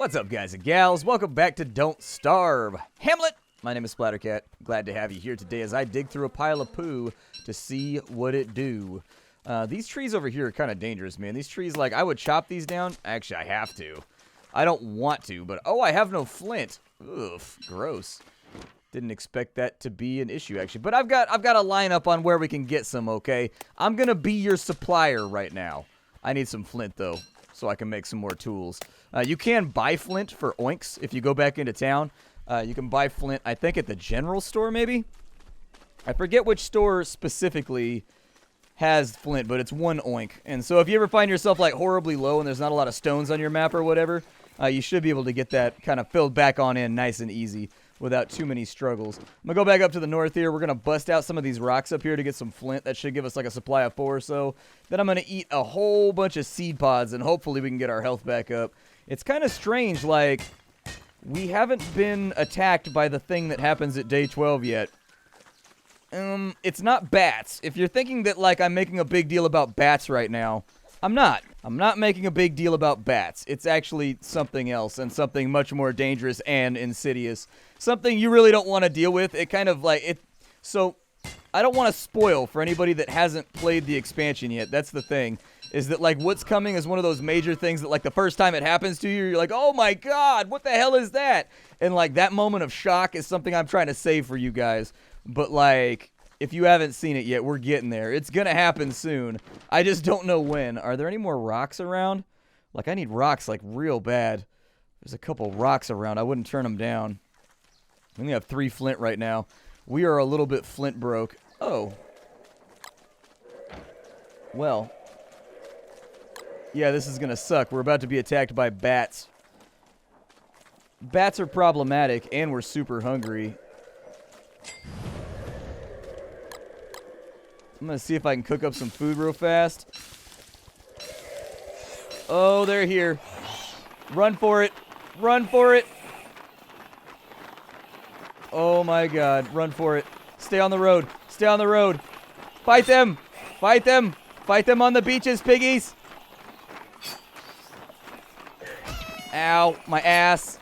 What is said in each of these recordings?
What's up, guys and gals? Welcome back to Don't Starve Hamlet. My name is Splattercat. Glad to have you here today as I dig through a pile of poo to see what it do. These trees over here are kind of dangerous, man. These trees, like, I would chop these down. Actually, I have to. I don't want to, but oh, I have no flint. Oof, gross. Didn't expect that to be an issue, actually. But I've got a lineup on where we can get some, okay? I'm gonna be your supplier right now. I need some flint, though, so I can make some more tools. You can buy flint for oinks if you go back into town. You can buy flint, I think, at the general store, maybe? I forget which store specifically has flint, but it's 1 oink. And so if you ever find yourself, like, horribly low and there's not a lot of stones on your map or whatever, you should be able to get that kind of filled back on in nice and easy without too many struggles. I'm going to go back up to the north here. We're going to bust out some of these rocks up here to get some flint. That should give us like a supply of 4 or so. Then I'm going to eat a whole bunch of seed pods, and hopefully we can get our health back up. It's kind of strange, like, we haven't been attacked by the thing that happens at day 12 yet. It's not bats. If you're thinking that, like, I'm making a big deal about bats right now, I'm not. I'm not making a big deal about bats. It's actually something else, and something much more dangerous and insidious. Something you really don't want to deal with. It kind of, like, so, I don't want to spoil for anybody that hasn't played the expansion yet. That's the thing. Is that, like, what's coming is one of those major things that, like, the first time it happens to you, you're like, oh my god, what the hell is that? And, like, that moment of shock is something I'm trying to save for you guys. But, like, if you haven't seen it yet, we're getting there. It's gonna happen soon. I just don't know when. Are there any more rocks around? Like, I need rocks, like, real bad. There's a couple rocks around. I wouldn't turn them down. We only have 3 flint right now. We are a little bit flint broke. Oh. Well. Yeah, this is gonna suck. We're about to be attacked by bats. Bats are problematic, and we're super hungry. I'm gonna see if I can cook up some food real fast. Oh, they're here. Run for it. Run for it. Oh my god, run for it. Stay on the road. Stay on the road. Fight them. Fight them. Fight them on the beaches, piggies. Ow, my ass.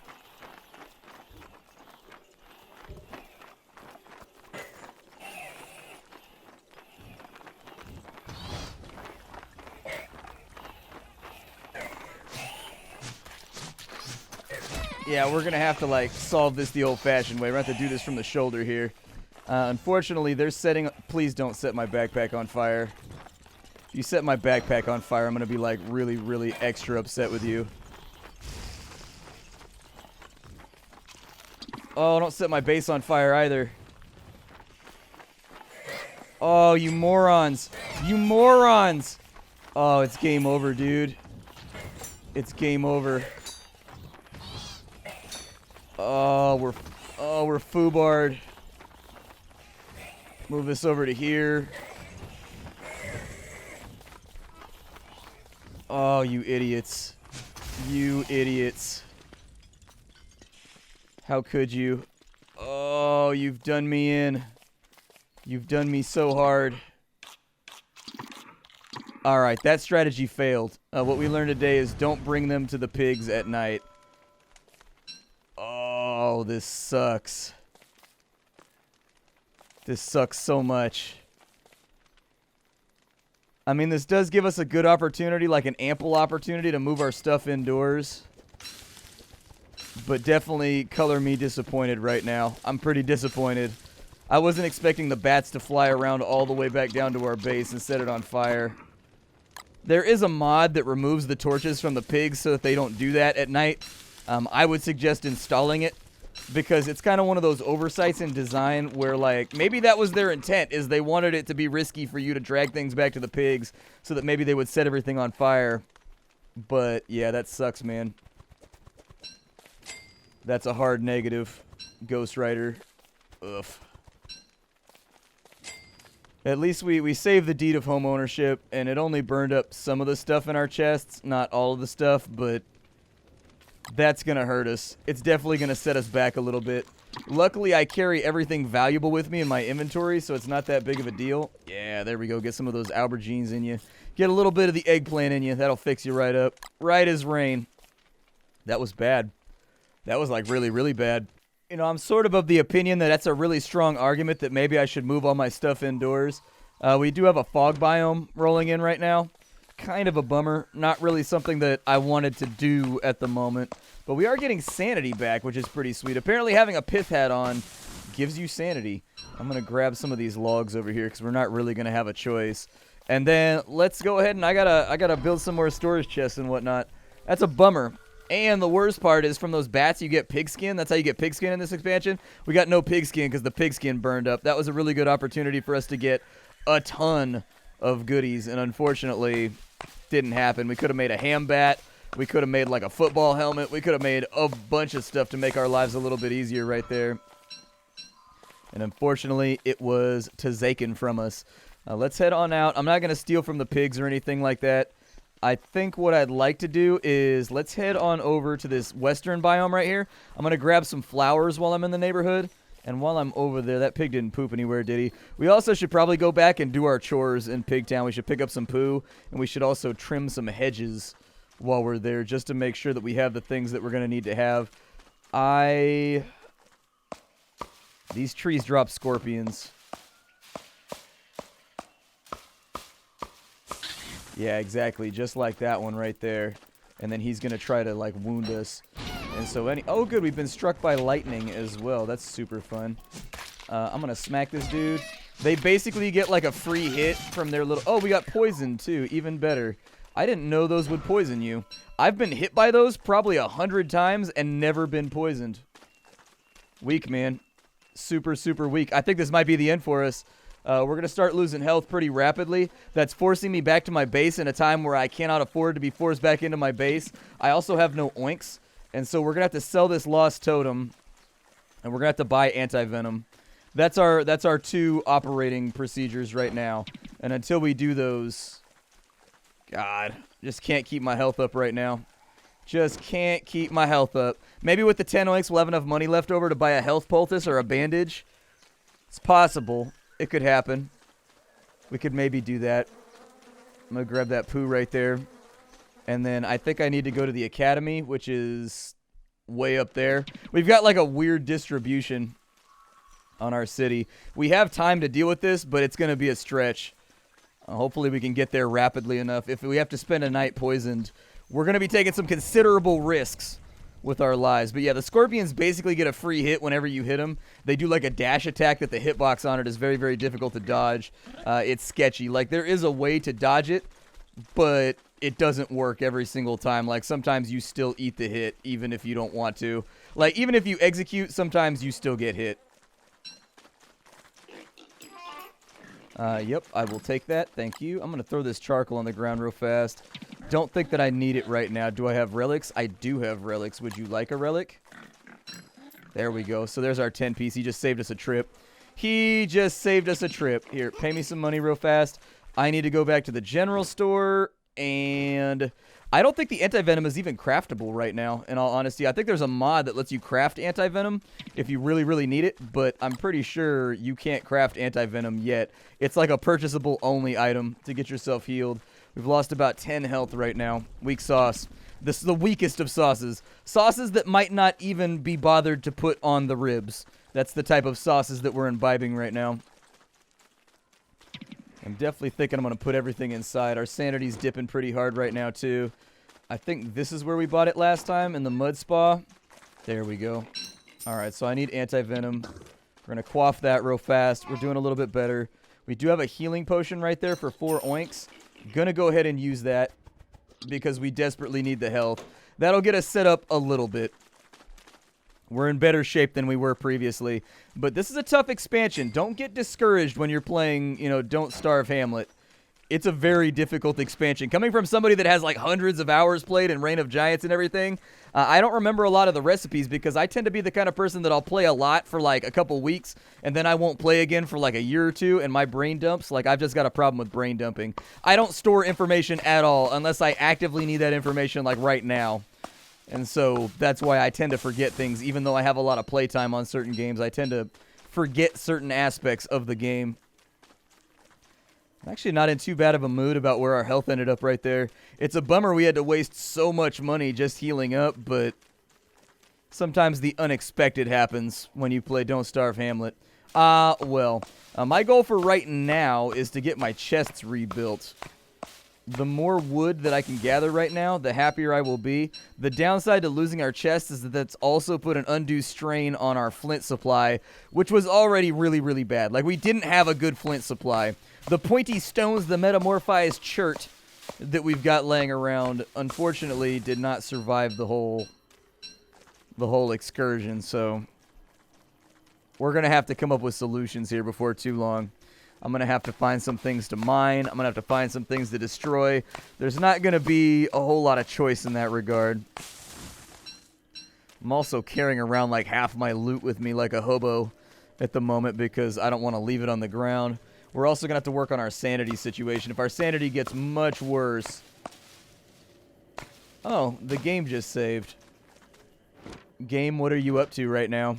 Yeah, we're gonna have to, like, solve this the old-fashioned way. We're gonna have to do this from the shoulder here. Unfortunately, they're setting... Please don't set my backpack on fire. If you set my backpack on fire, I'm gonna be, like, really, really extra upset with you. Oh, don't set my base on fire either. Oh, you morons. You morons! Oh, it's game over, dude. It's game over. Oh, we're foobarred. Move this over to here. Oh, you idiots. You idiots. How could you? Oh, you've done me in. You've done me so hard. Alright, that strategy failed. What we learned today is don't bring them to the pigs at night. Oh, this sucks. This sucks so much. I mean, this does give us a good opportunity, like an ample opportunity to move our stuff indoors. But definitely color me disappointed right now. I'm pretty disappointed. I wasn't expecting the bats to fly around all the way back down to our base and set it on fire. There is a mod that removes the torches from the pigs so that they don't do that at night. I would suggest installing it because it's kind of one of those oversights in design where, like, maybe that was their intent, is they wanted it to be risky for you to drag things back to the pigs so that maybe they would set everything on fire. But, yeah, that sucks, man. That's a hard negative, Ghost Rider. Ugh. At least we saved the deed of home ownership, and it only burned up some of the stuff in our chests, not all of the stuff, but that's gonna hurt us. It's definitely gonna set us back a little bit. Luckily, I carry everything valuable with me in my inventory, so it's not that big of a deal. Yeah, there we go. Get some of those aubergines in you. Get a little bit of the eggplant in you. That'll fix you right up. Right as rain. That was bad. That was like really, really bad. You know, I'm sort of the opinion that that's a really strong argument that maybe I should move all my stuff indoors. We do have a fog biome rolling in right now. Kind of a bummer. Not really something that I wanted to do at the moment. But we are getting sanity back, which is pretty sweet. Apparently having a pith hat on gives you sanity. I'm going to grab some of these logs over here because we're not really going to have a choice. And then let's go ahead and I gotta build some more storage chests and whatnot. That's a bummer. And the worst part is from those bats you get pigskin. That's how you get pigskin in this expansion. We got no pigskin because the pigskin burned up. That was a really good opportunity for us to get a ton of goodies, and unfortunately didn't happen. We could have made a ham bat. We could have made like a football helmet. We could have made a bunch of stuff to make our lives a little bit easier right there. And unfortunately, it was taken from us. Let's head on out. I'm not going to steal from the pigs or anything like that. I think what I'd like to do is let's head on over to this western biome right here. I'm going to grab some flowers while I'm in the neighborhood. And while I'm over there, that pig didn't poop anywhere, did he? We also should probably go back and do our chores in Pigtown. We should pick up some poo, and we should also trim some hedges while we're there just to make sure that we have the things that we're going to need to have. These trees drop scorpions. Yeah, exactly. Just like that one right there. And then he's going to try to, like, wound us. And so oh, good. We've been struck by lightning as well. That's super fun. I'm going to smack this dude. They basically get, like, a free hit from their little... Oh, we got poison, too. Even better. I didn't know those would poison you. I've been hit by those probably 100 times and never been poisoned. Weak, man. Super, super weak. I think this might be the end for us. We're going to start losing health pretty rapidly. That's forcing me back to my base in a time where I cannot afford to be forced back into my base. I also have no oinks. And so we're going to have to sell this lost totem. And we're going to have to buy anti-venom. That's our two operating procedures right now. And until we do those... God, just can't keep my health up right now. Just can't keep my health up. Maybe with the 10 oinks we'll have enough money left over to buy a health poultice or a bandage. It's possible. It could happen. We could maybe do that. I'm going to grab that poo right there. And then I think I need to go to the academy, which is way up there. We've got like a weird distribution on our city. We have time to deal with this, but it's going to be a stretch. Hopefully we can get there rapidly enough. If we have to spend a night poisoned, we're going to be taking some considerable risks with our lives. But yeah, the scorpions basically get a free hit whenever you hit them. They do like a dash attack that the hitbox on it is very, very difficult to dodge. It's sketchy. Like there is a way to dodge it, but it doesn't work every single time. Like sometimes you still eat the hit even if you don't want to. Like even if you execute, sometimes you still get hit. Yep, I will take that. Thank you. I'm going to throw this charcoal on the ground real fast. Don't think that I need it right now. Do I have relics? I do have relics. Would you like a relic? There we go. So there's our 10 piece. He just saved us a trip. He just saved us a trip. Here, pay me some money real fast. I need to go back to the general store. And I don't think the anti-venom is even craftable right now, in all honesty. I think there's a mod that lets you craft anti-venom if you really, really need it. But I'm pretty sure you can't craft anti-venom yet. It's like a purchasable only item to get yourself healed. We've lost about 10 health right now. Weak sauce. This is the weakest of sauces. Sauces that might not even be bothered to put on the ribs. That's the type of sauces that we're imbibing right now. I'm definitely thinking I'm going to put everything inside. Our sanity's dipping pretty hard right now, too. I think this is where we bought it last time, in the mud spa. There we go. Alright, so I need anti-venom. We're going to quaff that real fast. We're doing a little bit better. We do have a healing potion right there for 4 oinks. Gonna go ahead and use that because we desperately need the health. That'll get us set up a little bit. We're in better shape than we were previously. But this is a tough expansion. Don't get discouraged when you're playing, you know, Don't Starve Hamlet. It's a very difficult expansion. Coming from somebody that has like hundreds of hours played in Reign of Giants and everything, I don't remember a lot of the recipes because I tend to be the kind of person that I'll play a lot for like a couple weeks and then I won't play again for like a year or two and my brain dumps. Like I've just got a problem with brain dumping. I don't store information at all unless I actively need that information like right now. And so that's why I tend to forget things even though I have a lot of playtime on certain games. I tend to forget certain aspects of the game. I'm actually not in too bad of a mood about where our health ended up right there. It's a bummer we had to waste so much money just healing up, but sometimes the unexpected happens when you play Don't Starve Hamlet. My goal for right now is to get my chests rebuilt. The more wood that I can gather right now, the happier I will be. The downside to losing our chests is that that's also put an undue strain on our flint supply, which was already really, really bad. Like, we didn't have a good flint supply. The pointy stones, the metamorphized chert that we've got laying around, unfortunately did not survive the whole excursion, so we're going to have to come up with solutions here before too long. I'm going to have to find some things to mine. I'm going to have to find some things to destroy. There's not going to be a whole lot of choice in that regard. I'm also carrying around like half my loot with me like a hobo at the moment because I don't want to leave it on the ground. We're also going to have to work on our sanity situation. If our sanity gets much worse... Oh, the game just saved. Game, what are you up to right now?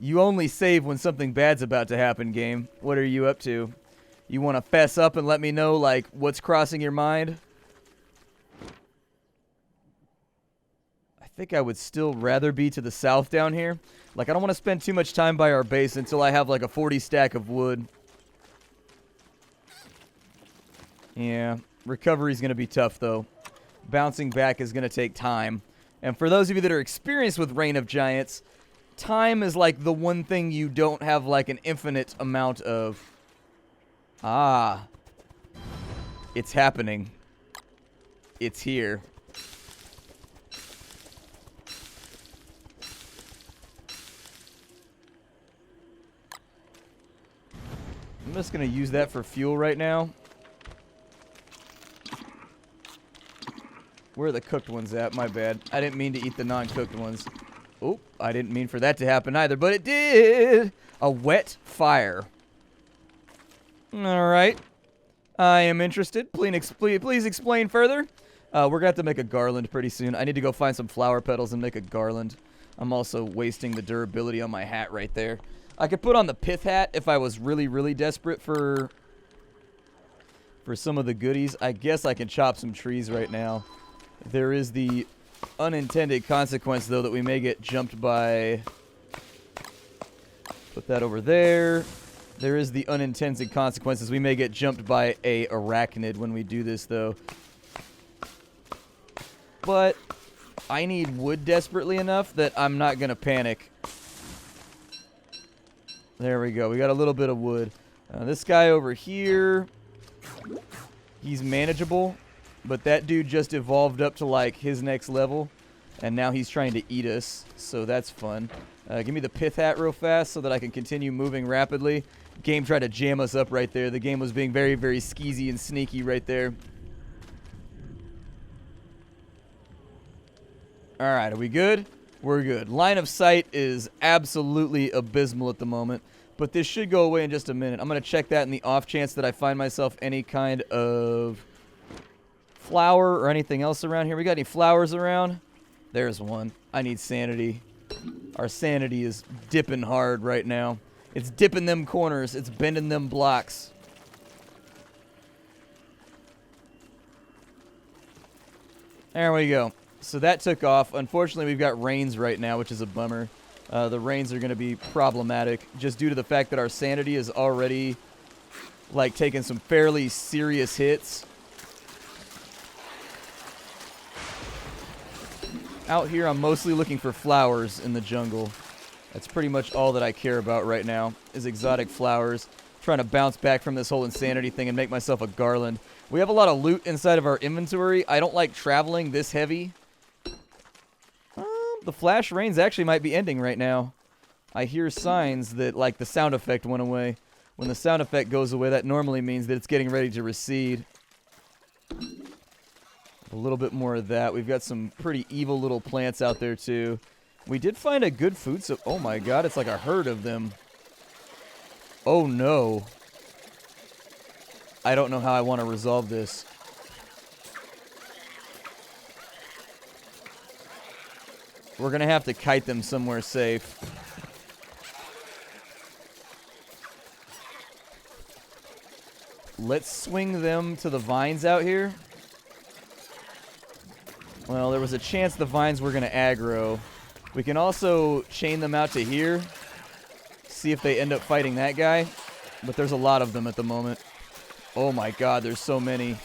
You only save when something bad's about to happen, game. What are you up to? You want to fess up and let me know, like, what's crossing your mind? I think I would still rather be to the south down here. Like, I don't want to spend too much time by our base until I have, like, a 40 stack of wood. Yeah, recovery's going to be tough, though. Bouncing back is going to take time. And for those of you that are experienced with Reign of Giants... time is like the one thing you don't have like an infinite amount of. Ah. It's happening. It's here. I'm just going to use that for fuel right now. Where are the cooked ones at? My bad. I didn't mean to eat the non-cooked ones. Oh, I didn't mean for that to happen either, but it did! A wet fire. Alright. I am interested. Please explain further. We're going to have to make a garland pretty soon. I need to go find some flower petals and make a garland. I'm also wasting the durability on my hat right there. I could put on the pith hat if I was really, really desperate for some of the goodies. I guess I can chop some trees right now. There is the unintended consequence, though, that we may get jumped by... Put that over there. There is the unintended consequences. We may get jumped by a arachnid when we do this, though. But I need wood desperately enough that I'm not going to panic. There we go. We got a little bit of wood. This guy over here, he's manageable. But that dude just evolved up to, like, his next level. And now he's trying to eat us. So that's fun. Give me the pith hat real fast so that I can continue moving rapidly. Game tried to jam us up right there. The game was being very, very skeezy and sneaky right there. Alright, are we good? We're good. Line of sight is absolutely abysmal at the moment. But this should go away in just a minute. I'm going to check that in the off chance that I find myself any kind of... flower or anything else around here. We got any flowers around? There's one. I need sanity. Our sanity is dipping hard right now. It's dipping them corners. It's bending them blocks. There we go. So that took off. Unfortunately, we've got rains right now, which is a bummer. The rains are going to be problematic just due to the fact that our sanity is already like taking some fairly serious hits. Out here, I'm mostly looking for flowers in the jungle. That's pretty much all that I care about right now, is exotic flowers. Trying to bounce back from this whole insanity thing and make myself a garland. We have a lot of loot inside of our inventory. I don't like traveling this heavy. The flash rains actually might be ending right now. I hear signs that, like, the sound effect went away. When the sound effect goes away, that normally means that it's getting ready to recede. A little bit more of that. We've got some pretty evil little plants out there, too. We did find a good food, so... Oh, my God. It's like a herd of them. Oh, no. I don't know how I want to resolve this. We're going to have to kite them somewhere safe. Let's swing them to the vines out here. Well, there was a chance the vines were going to aggro. We can also chain them out to here. See if they end up fighting that guy. But there's a lot of them at the moment. Oh my god, there's so many.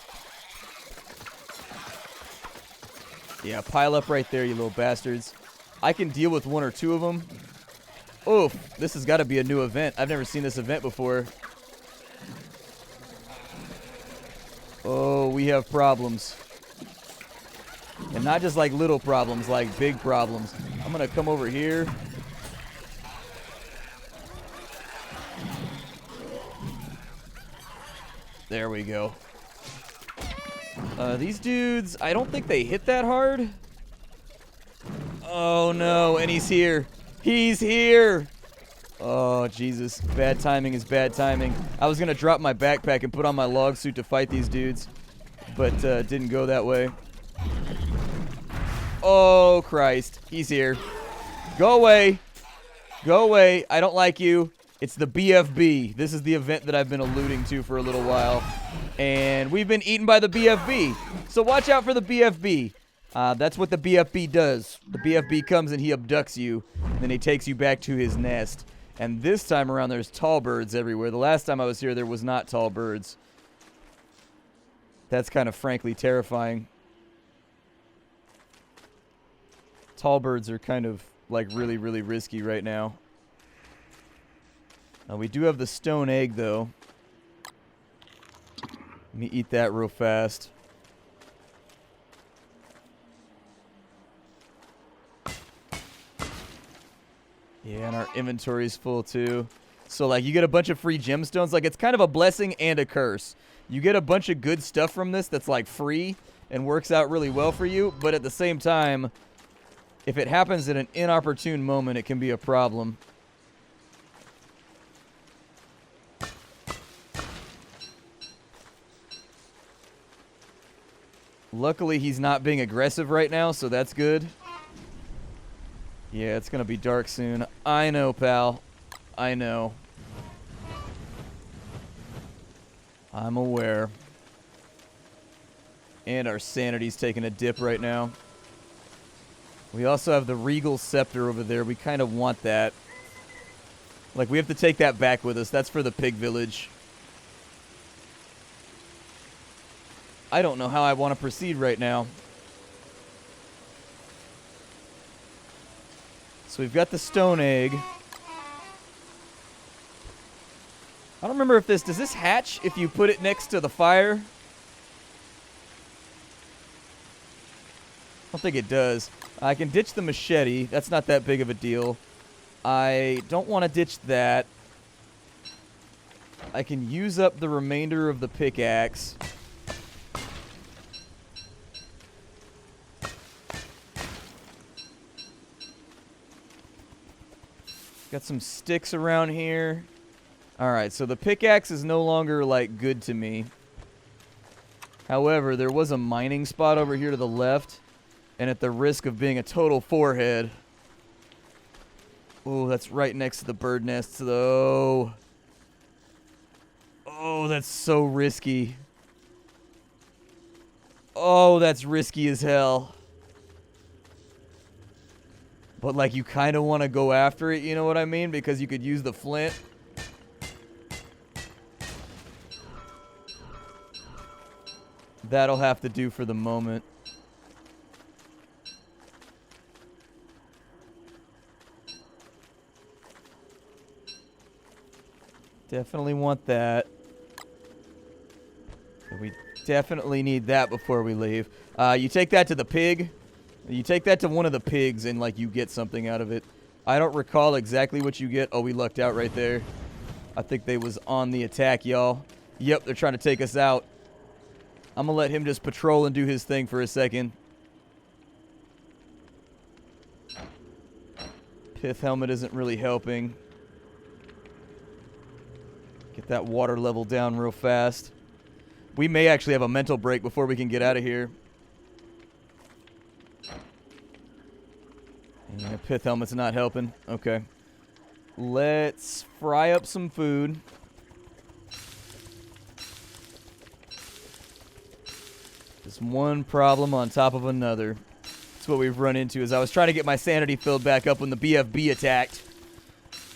Yeah, pile up right there, you little bastards. I can deal with one or two of them. Oof, this has got to be a new event. I've never seen this event before. Oh, we have problems. And not just like little problems, like big problems. I'm going to come over here. There we go. These dudes, I don't think they hit that hard. Oh no, and he's here. He's here. Oh, Jesus. Bad timing is bad timing. I was going to drop my backpack and put on my log suit to fight these dudes, but didn't go that way. Oh, Christ. He's here. Go away. Go away. I don't like you. It's the BFB. This is the event that I've been alluding to for a little while. And we've been eaten by the BFB. So watch out for the BFB. That's what the BFB does. The BFB comes and he abducts you. And then he takes you back to his nest. And this time around, there's tall birds everywhere. The last time I was here, there was not tall birds. That's kind of frankly terrifying. Tall birds are kind of like really, really risky right now. We do have the stone egg, though. Let me eat that real fast. Yeah, and our inventory's full, too. So, like, you get a bunch of free gemstones. Like, it's kind of a blessing and a curse. You get a bunch of good stuff from this that's, like, free and works out really well for you. But at the same time, if it happens at an inopportune moment, it can be a problem. Luckily, he's not being aggressive right now, so that's good. Yeah, it's going to be dark soon. I know, pal. I know. I'm aware. And our sanity's taking a dip right now. We also have the Regal Scepter over there. We kind of want that. Like, we have to take that back with us. That's for the pig village. I don't know how I want to proceed right now. So we've got the stone egg. I don't remember if this... Does this hatch if you put it next to the fire? I don't think it does. I can ditch the machete. That's not that big of a deal. I don't want to ditch that. I can use up the remainder of the pickaxe. Got some sticks around here. Alright, so the pickaxe is no longer, like, good to me. However, there was a mining spot over here to the left. And at the risk of being a total forehead. Oh, that's right next to the bird nests, though. Oh, that's so risky. Oh, that's risky as hell. But, like, you kind of want to go after it, you know what I mean? Because you could use the flint. That'll have to do for the moment. Definitely want that. We definitely need that before we leave. You take that to the pig. You take that to one of the pigs and, like, you get something out of it. I don't recall exactly what you get. Oh, we lucked out right there. I think they was on the attack, y'all. Yep, they're trying to take us out. I'm going to let him just patrol and do his thing for a second. Pith helmet isn't really helping. Get that water level down real fast. We may actually have a mental break before we can get out of here. Yeah, pith helmet's not helping. Okay. Let's fry up some food. Just one problem on top of another. That's what we've run into. Is I was trying to get my sanity filled back up when the BFB attacked.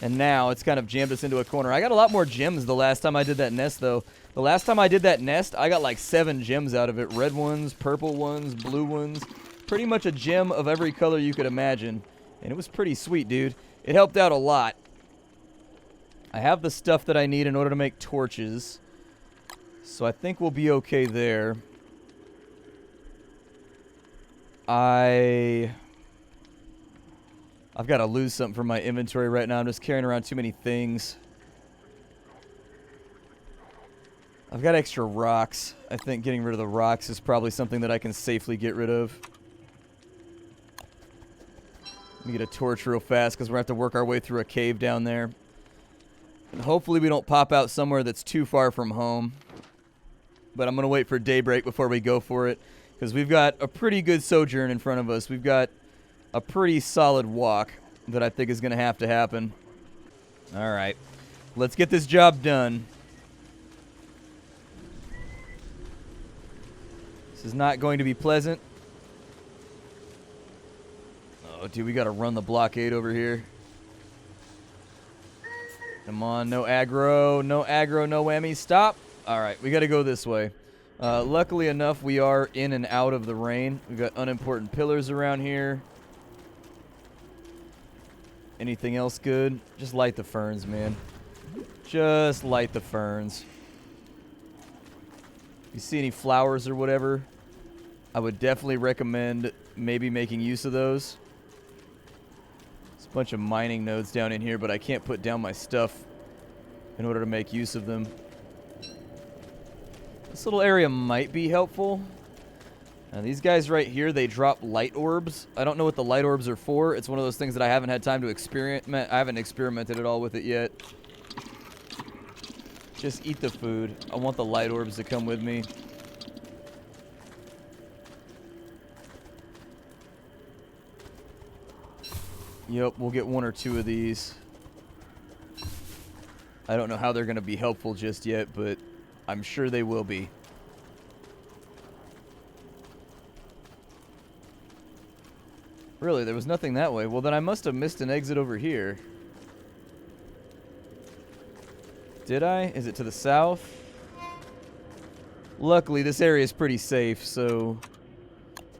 And now it's kind of jammed us into a corner. I got a lot more gems the last time I did that nest, though. The last time I did that nest, I got like 7 gems out of it. Red ones, purple ones, blue ones. Pretty much a gem of every color you could imagine. And it was pretty sweet, dude. It helped out a lot. I have the stuff that I need in order to make torches. So I think we'll be okay there. I've got to lose something from my inventory right now. I'm just carrying around too many things. I've got extra rocks. I think getting rid of the rocks is probably something that I can safely get rid of. Let me get a torch real fast because we're going to have to work our way through a cave down there. And hopefully we don't pop out somewhere that's too far from home. But I'm going to wait for daybreak before we go for it. Because we've got a pretty good sojourn in front of us. We've got a pretty solid walk that I think is going to happen. Alright. Let's get this job done. This is not going to be pleasant. Oh, dude, we got to run the blockade over here. Come on, no aggro, no whammy. Stop. Alright, we got to go this way. Luckily enough, we are in and out of the rain. We've got unimportant pillars around here. Anything else good? Just light the ferns, man. Just light the ferns. If you see any flowers or whatever, I would definitely recommend maybe making use of those. There's a bunch of mining nodes down in here, but I can't put down my stuff in order to make use of them. This little area might be helpful. Now, these guys right here, they drop light orbs. I don't know what the light orbs are for. It's one of those things that I haven't had time to experiment. I haven't experimented at all with it yet. Just eat the food. I want the light orbs to come with me. Yep, we'll get 1 or 2 of these. I don't know how they're going to be helpful just yet, but I'm sure they will be. Really, there was nothing that way. Well, then I must have missed an exit over here. Did I? Is it to the south? Luckily, this area is pretty safe, so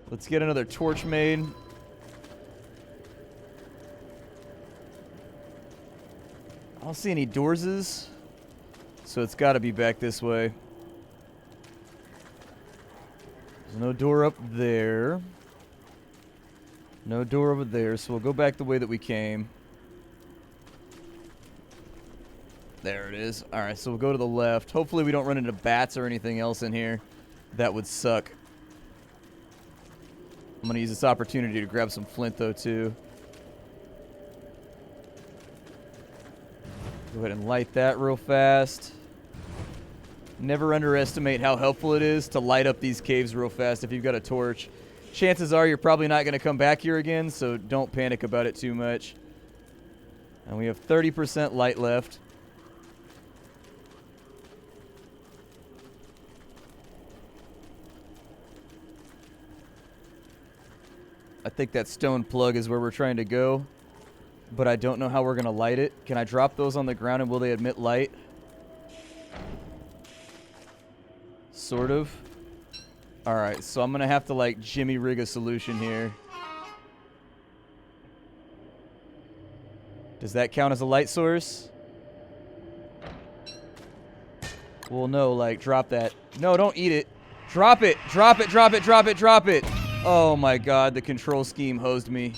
let's get another torch made. I don't see any doorses, so it's got to be back this way. There's no door up there. No door over there, so we'll go back the way that we came. There it is. Alright, so we'll go to the left. Hopefully we don't run into bats or anything else in here. That would suck. I'm going to use this opportunity to grab some flint, though, too. Go ahead and light that real fast. Never underestimate how helpful it is to light up these caves real fast if you've got a torch. Chances are you're probably not going to come back here again, so don't panic about it too much. And we have 30% light left. I think that stone plug is where we're trying to go, but I don't know how we're going to light it. Can I drop those on the ground and will they emit light? Sort of. Alright, so I'm going to have to, like, jimmy rig a solution here. Does that count as a light source? Well, no, like, drop that. No, don't eat it. Drop it! Drop it, drop it, drop it, drop it! Oh my god, the control scheme hosed me.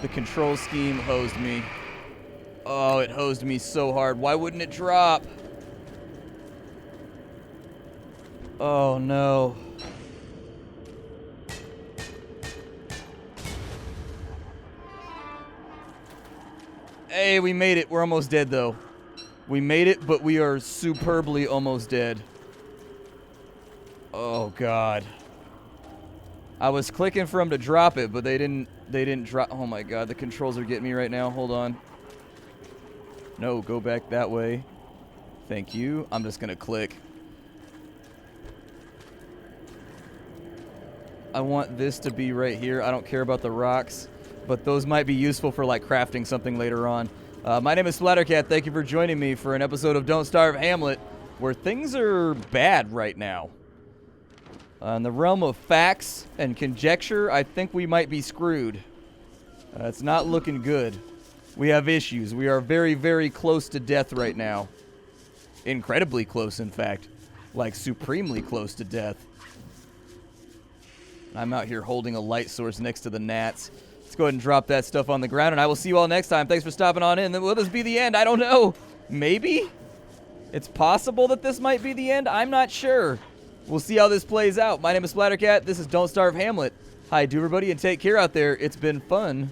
The control scheme hosed me. Oh, it hosed me so hard. Why wouldn't it drop? Oh, no. Hey, we made it. We're almost dead, though. We made it, but we are superbly almost dead. Oh, God. I was clicking for them to drop it, but they didn't drop. Oh, my God. The controls are getting me right now. Hold on. No, go back that way. Thank you. I'm just going to click. I want this to be right here. I don't care about the rocks, but those might be useful for, like, crafting something later on. My name is Splattercat. Thank you for joining me for an episode of Don't Starve Hamlet, where things are bad right now. In the realm of facts and conjecture, I think we might be screwed. It's not looking good. We have issues. We are very, very close to death right now. Incredibly close, in fact. Like, supremely close to death. I'm out here holding a light source next to the gnats. Let's go ahead and drop that stuff on the ground, and I will see you all next time. Thanks for stopping on in. Will this be the end? I don't know. Maybe? It's possible that this might be the end. I'm not sure. We'll see how this plays out. My name is Splattercat. This is Don't Starve Hamlet. Hi to everybody, and take care out there. It's been fun.